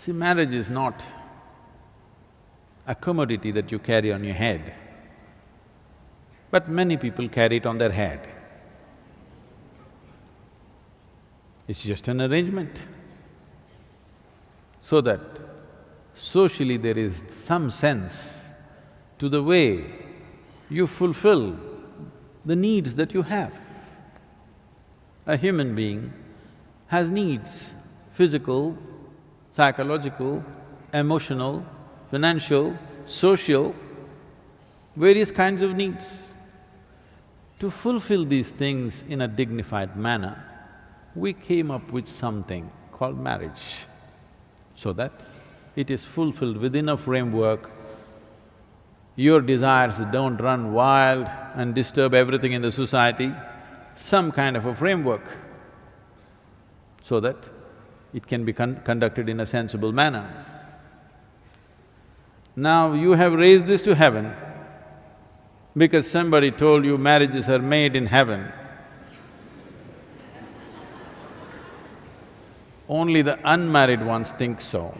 See, marriage is not a commodity that you carry on your head, but many people carry it on their head. It's just an arrangement, so that socially there is some sense to the way you fulfill the needs that you have. A human being has needs, physical, psychological, emotional, financial, social, various kinds of needs. To fulfill these things in a dignified manner, we came up with something called marriage, so that it is fulfilled within a framework. Your desires don't run wild and disturb everything in the society, some kind of a framework, so that it can be conducted in a sensible manner. Now you have raised this to heaven because somebody told you marriages are made in heaven. Only the unmarried ones think so.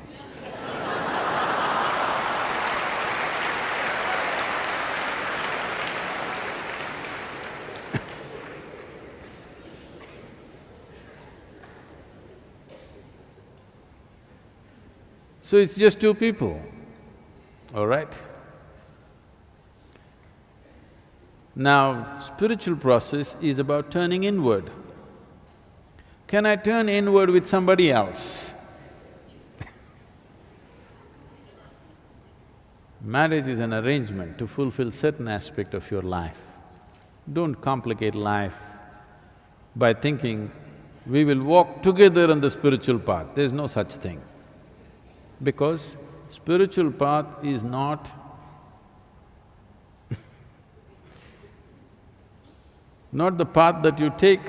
So it's just two people, all right? Now, spiritual process is about turning inward. Can I turn inward with somebody else? Marriage is an arrangement to fulfill certain aspect of your life. Don't complicate life by thinking, we will walk together on the spiritual path. There's no such thing. Because spiritual path is not not the path that you take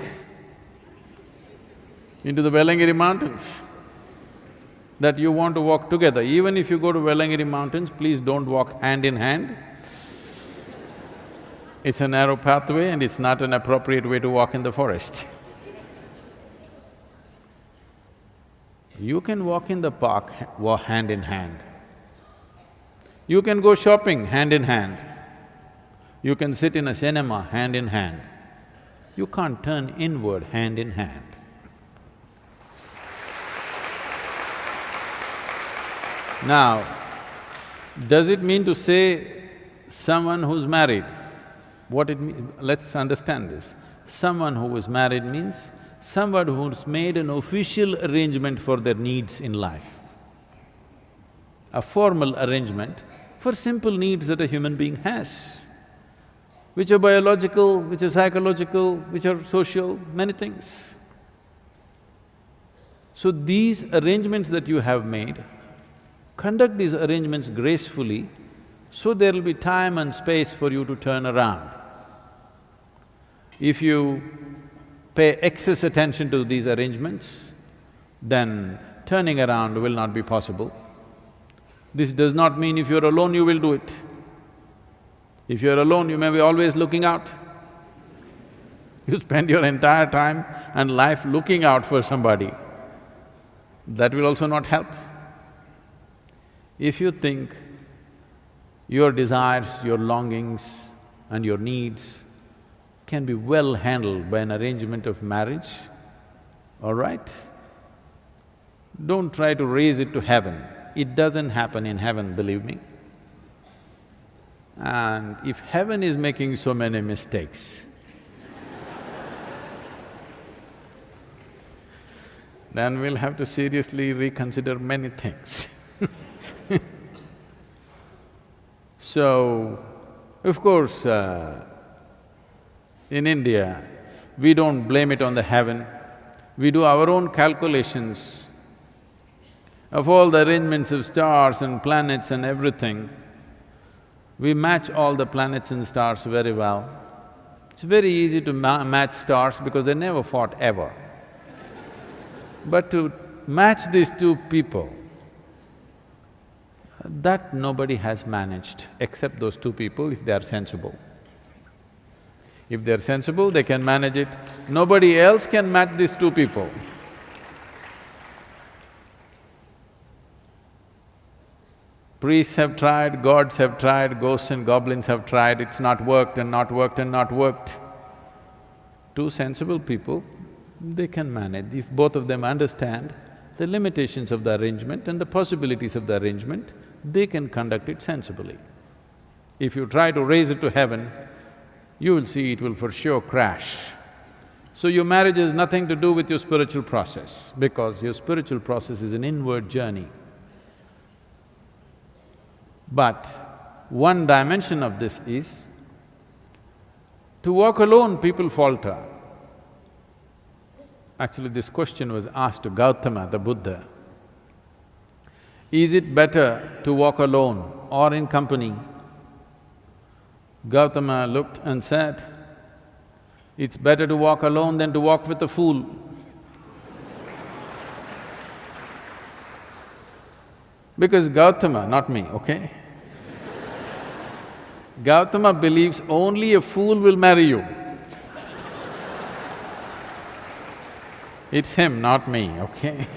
into the Velangiri mountains, that you want to walk together. Even if you go to Velangiri mountains, please don't walk hand in hand. It's a narrow pathway and it's not an appropriate way to walk in the forest. You can walk in the park hand in hand. You can go shopping hand in hand. You can sit in a cinema hand in hand. You can't turn inward hand in hand. Now, does it mean to say someone who's married? What it means… let's understand this. Someone who is married means someone who's made an official arrangement for their needs in life. A formal arrangement for simple needs that a human being has, which are biological, which are psychological, which are social, many things. So these arrangements that you have made, conduct these arrangements gracefully, so there will be time and space for you to turn around. If you pay excess attention to these arrangements, then turning around will not be possible. This does not mean if you're alone, you will do it. If you're alone, you may be always looking out. You spend your entire time and life looking out for somebody, that will also not help. If you think your desires, your longings and your needs can be well handled by an arrangement of marriage, all right? Don't try to raise it to heaven. It doesn't happen in heaven, believe me. And if heaven is making so many mistakes, then we'll have to seriously reconsider many things. So, of course, in India, we don't blame it on the heaven. We do our own calculations of all the arrangements of stars and planets and everything. We match all the planets and stars very well. It's very easy to match stars because they never fought ever. But to match these two people, that nobody has managed except those two people if they are sensible. If they're sensible, they can manage it. Nobody else can match these two people. Priests have tried, gods have tried, ghosts and goblins have tried, it's not worked and not worked and not worked. Two sensible people, they can manage. If both of them understand the limitations of the arrangement and the possibilities of the arrangement, they can conduct it sensibly. If you try to raise it to heaven, you will see it will for sure crash. So your marriage has nothing to do with your spiritual process, because your spiritual process is an inward journey. But one dimension of this is, to walk alone, people falter. Actually, this question was asked to Gautama, the Buddha. Is it better to walk alone or in company? Gautama looked and said, it's better to walk alone than to walk with a fool. Because Gautama, not me, okay? Gautama believes only a fool will marry you. It's him, not me, okay?